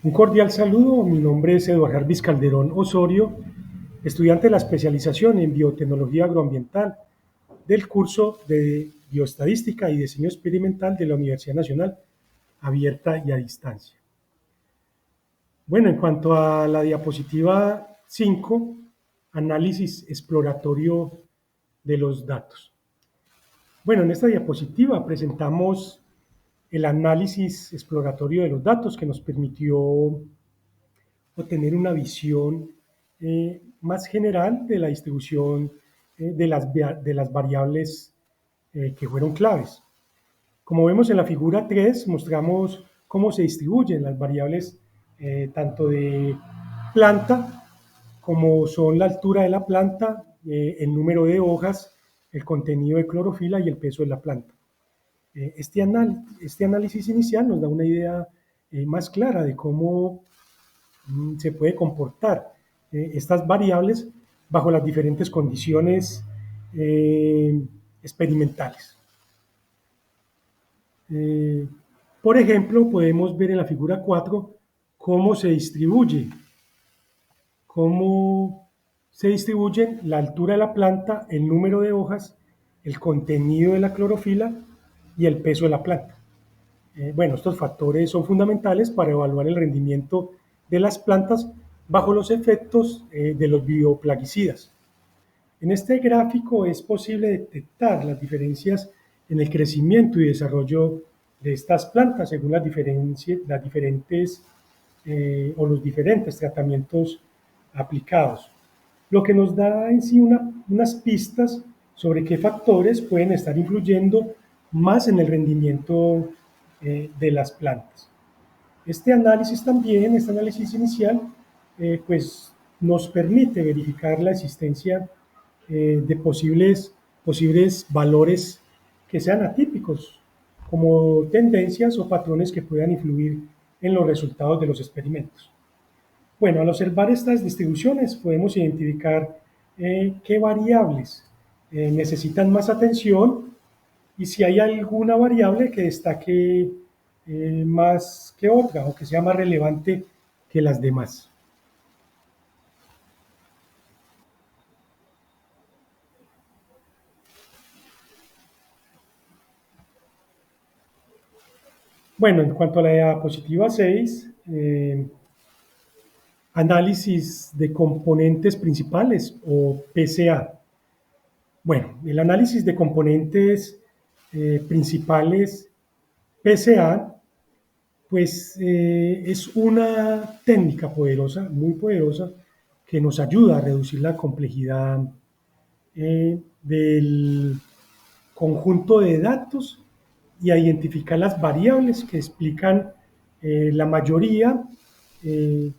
Un cordial saludo, mi nombre es Eduardo Jarvis Calderón Osorio, estudiante de la especialización en biotecnología agroambiental del curso de bioestadística y diseño experimental de la Universidad Nacional Abierta y a Distancia. Bueno, en cuanto a la diapositiva 5, análisis exploratorio de los datos. Bueno, en esta diapositiva presentamos el análisis exploratorio de los datos que nos permitió obtener una visión más general de la distribución de las variables que fueron claves. Como vemos en la figura 3, mostramos cómo se distribuyen las variables tanto de planta, como son la altura de la planta, el número de hojas, el contenido de clorofila y el peso de la planta. Este análisis inicial nos da una idea más clara de cómo se puede comportar estas variables bajo las diferentes condiciones experimentales. Por ejemplo, podemos ver en la figura 4 cómo se distribuyen la altura de la planta, el número de hojas, el contenido de la clorofila y el peso de la planta. Bueno, estos factores son fundamentales para evaluar el rendimiento de las plantas bajo los efectos de los bioplaguicidas. En este gráfico es posible detectar las diferencias en el crecimiento y desarrollo de estas plantas según los diferentes tratamientos aplicados, lo que nos da en sí unas pistas sobre qué factores pueden estar influyendo más en el rendimiento de las plantas. Este análisis inicial, pues nos permite verificar la existencia de posibles valores que sean atípicos, como tendencias o patrones que puedan influir en los resultados de los experimentos. Bueno, al observar estas distribuciones podemos identificar qué variables necesitan más atención y si hay alguna variable que destaque más que otra o que sea más relevante que las demás. Bueno, en cuanto a la diapositiva 6, análisis de componentes principales o PCA. Bueno, el análisis de componentes principales PCA, pues es una técnica poderosa, muy poderosa, que nos ayuda a reducir la complejidad del conjunto de datos y a identificar las variables que explican la mayoría de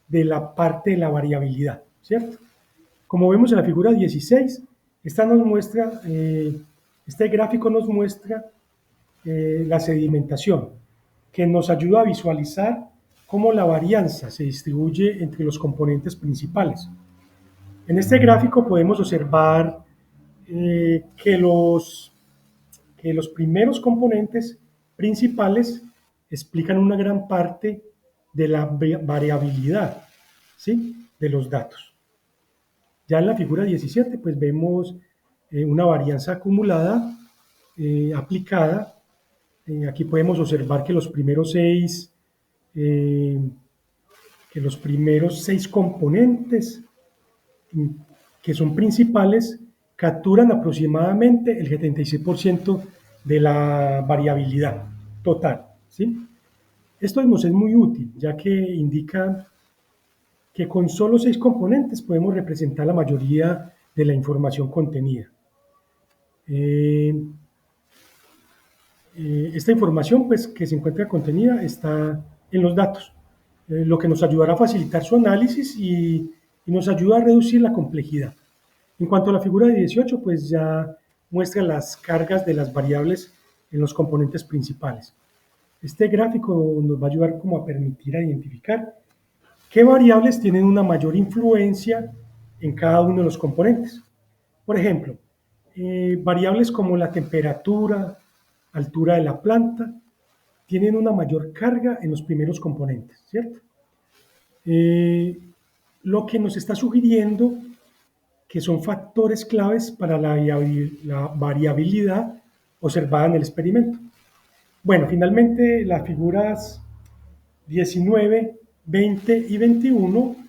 la parte de la variabilidad, ¿cierto? Como vemos en la figura 16, este gráfico nos muestra la sedimentación, que nos ayuda a visualizar cómo la varianza se distribuye entre los componentes principales. En este gráfico podemos observar que los primeros componentes principales explican una gran parte de la variabilidad, ¿sí?, de los datos. Ya en la figura 17, pues vemos una varianza acumulada aplicada. Aquí podemos observar que los primeros seis componentes que son principales capturan aproximadamente el 76% de la variabilidad total, ¿sí? Esto nos es muy útil, ya que indica que con solo 6 componentes podemos representar la mayoría de la información contenida. Esta información pues, que se encuentra contenida está en los datos, lo que nos ayudará a facilitar su análisis y nos ayuda a reducir la complejidad. En cuanto a la figura de 18, pues ya muestra las cargas de las variables en los componentes principales. Este gráfico nos va a ayudar como a permitir a identificar qué variables tienen una mayor influencia en cada uno de los componentes. Por ejemplo, variables como la temperatura, altura de la planta, tienen una mayor carga en los primeros componentes, ¿cierto? eh, lo que nos está sugiriendo que son factores claves para la variabilidad observada en el experimento. Bueno, finalmente las figuras 19, 20 y 21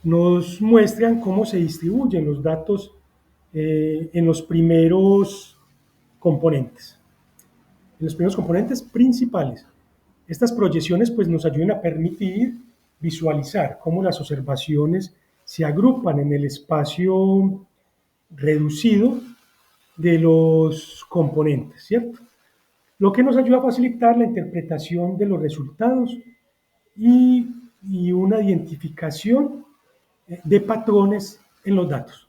nos muestran cómo se distribuyen los datos en los primeros componentes, en los primeros componentes principales. Estas proyecciones pues, nos ayudan a permitir visualizar cómo las observaciones se agrupan en el espacio reducido de los componentes, ¿cierto? Lo que nos ayuda a facilitar la interpretación de los resultados y, y una identificación de patrones en los datos.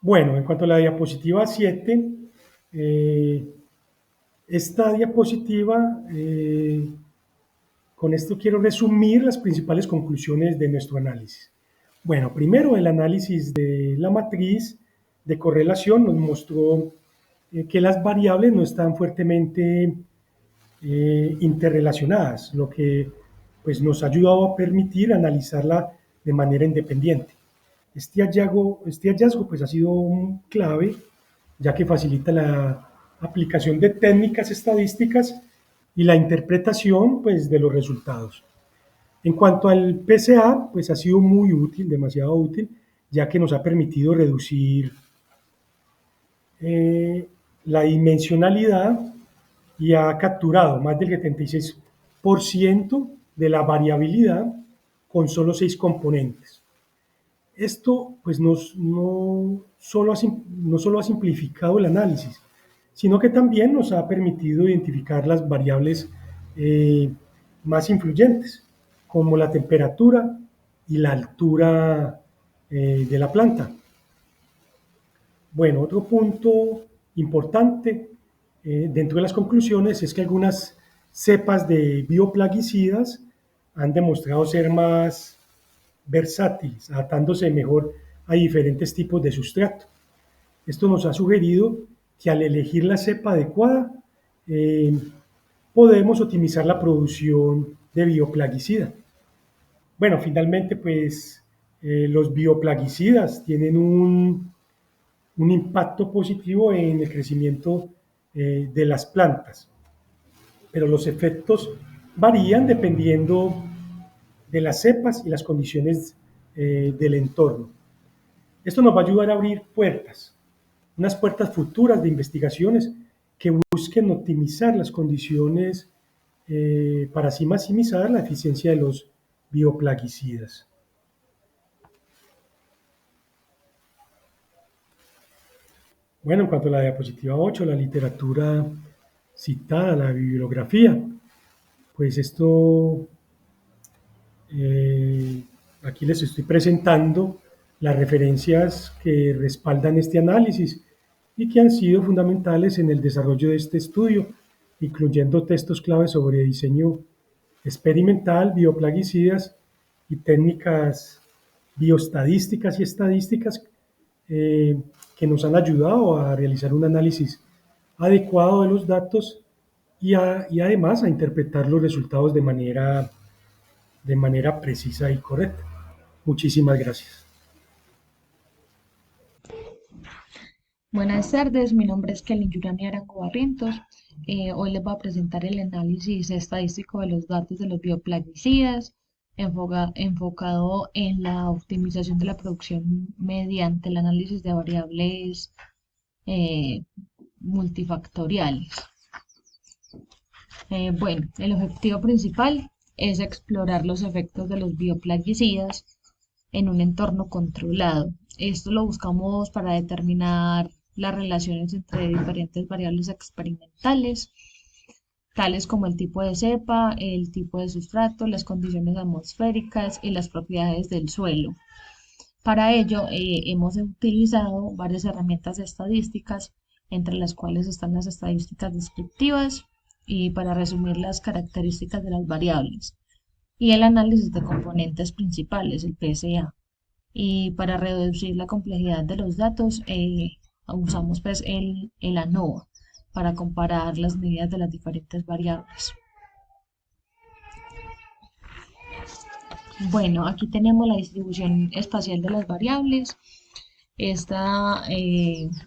Bueno, en cuanto a la diapositiva 7, esta diapositiva, con esto quiero resumir las principales conclusiones de nuestro análisis. Bueno, primero el análisis de la matriz de correlación nos mostró que las variables no están fuertemente interrelacionadas, lo que pues, nos ha ayudado a permitir analizarla de manera independiente. Este hallazgo pues, ha sido un clave, ya que facilita la aplicación de técnicas estadísticas y la interpretación pues, de los resultados. En cuanto al PCA, pues ha sido muy útil, demasiado útil, ya que nos ha permitido reducir la dimensionalidad y ha capturado más del 76% de la variabilidad con solo 6 componentes. Esto pues no solo ha simplificado el análisis, sino que también nos ha permitido identificar las variables más influyentes, como la temperatura y la altura de la planta. Bueno, otro punto importante dentro de las conclusiones es que algunas cepas de bioplaguicidas han demostrado ser más versátiles, adaptándose mejor a diferentes tipos de sustrato. Esto nos ha sugerido que al elegir la cepa adecuada podemos optimizar la producción de bioplaguicida. Bueno, finalmente, pues los bioplaguicidas tienen un impacto positivo en el crecimiento de las plantas, pero los efectos varían dependiendo de las cepas y las condiciones del entorno. Esto nos va a ayudar a abrir puertas, unas puertas futuras de investigaciones que busquen optimizar las condiciones para así maximizar la eficiencia de los bioplaguicidas. Bueno, en cuanto a la diapositiva 8, la literatura citada, la bibliografía, pues esto, aquí les estoy presentando las referencias que respaldan este análisis y que han sido fundamentales en el desarrollo de este estudio, incluyendo textos clave sobre diseño experimental, bioplaguicidas y técnicas bioestadísticas y estadísticas que nos han ayudado a realizar un análisis adecuado de los datos y además a interpretar los resultados de manera precisa y correcta. Muchísimas gracias. Buenas tardes, mi nombre es Kelly Yurani Arango Barrientos. Hoy les voy a presentar el análisis estadístico de los datos de los bioplaguicidas, enfocado en la optimización de la producción mediante el análisis de variables eh, multifactoriales. Bueno, el objetivo principal es explorar los efectos de los bioplaguicidas en un entorno controlado. Esto lo buscamos para determinar las relaciones entre diferentes variables experimentales, tales como el tipo de cepa, el tipo de sustrato, las condiciones atmosféricas y las propiedades del suelo. Para ello, hemos utilizado varias herramientas estadísticas, entre las cuales están las estadísticas descriptivas y para resumir las características de las variables, y el análisis de componentes principales, el PSA. Y para reducir la complejidad de los datos, usamos pues el ANOVA, para comparar las medidas de las diferentes variables. Bueno, aquí tenemos la distribución espacial de las variables.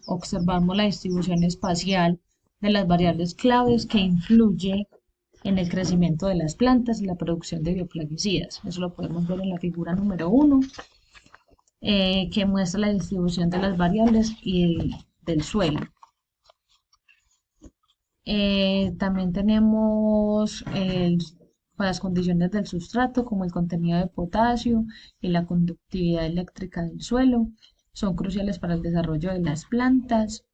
Observamos la distribución espacial de las variables claves que influye en el crecimiento de las plantas y la producción de bioplaguicidas. Eso lo podemos ver en la figura número 1, que muestra la distribución de las variables y del suelo. También tenemos las condiciones del sustrato, como el contenido de potasio y la conductividad eléctrica del suelo. Son cruciales para el desarrollo de las plantas.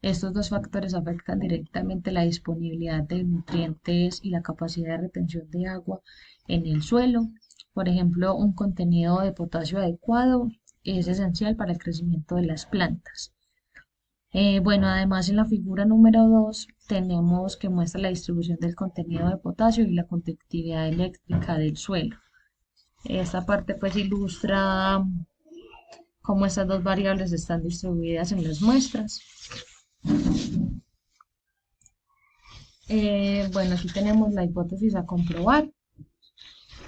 Estos dos factores afectan directamente la disponibilidad de nutrientes y la capacidad de retención de agua en el suelo. Por ejemplo, un contenido de potasio adecuado es esencial para el crecimiento de las plantas. Bueno, además en la figura número 2 tenemos que muestra la distribución del contenido de potasio y la conductividad eléctrica del suelo. Esta parte pues ilustra cómo estas dos variables están distribuidas en las muestras. Bueno, aquí tenemos la hipótesis a comprobar.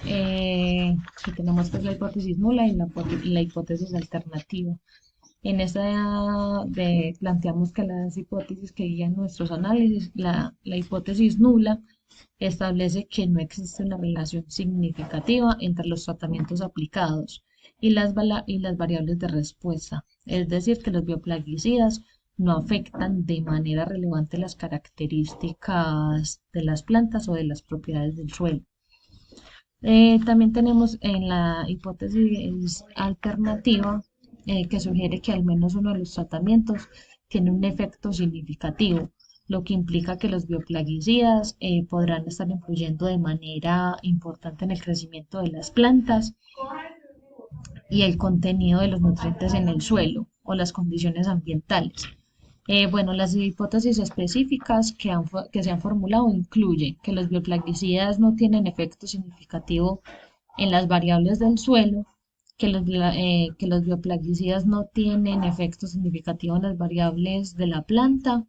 Aquí tenemos pues la hipótesis nula y la hipótesis alternativa. En esta planteamos que las hipótesis que guían nuestros análisis, la hipótesis nula establece que no existe una relación significativa entre los tratamientos aplicados y las variables de respuesta, es decir, que los bioplaguicidas no afectan de manera relevante las características de las plantas o de las propiedades del suelo. También tenemos en la hipótesis alternativa que sugiere que al menos uno de los tratamientos tiene un efecto significativo, lo que implica que los bioplaguicidas podrán estar influyendo de manera importante en el crecimiento de las plantas y el contenido de los nutrientes en el suelo o las condiciones ambientales. Bueno, las hipótesis específicas que se han formulado incluyen que los bioplaguicidas no tienen efecto significativo en las variables del suelo, que los bioplaguicidas no tienen efecto significativo en las variables de la planta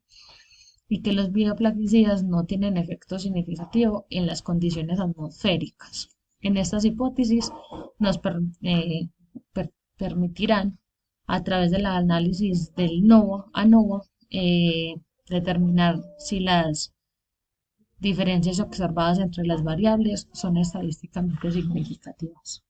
y que los bioplaguicidas no tienen efecto significativo en las condiciones atmosféricas. En estas hipótesis nos permitirán, a través del análisis del ANOVA, determinar si las diferencias observadas entre las variables son estadísticamente significativas.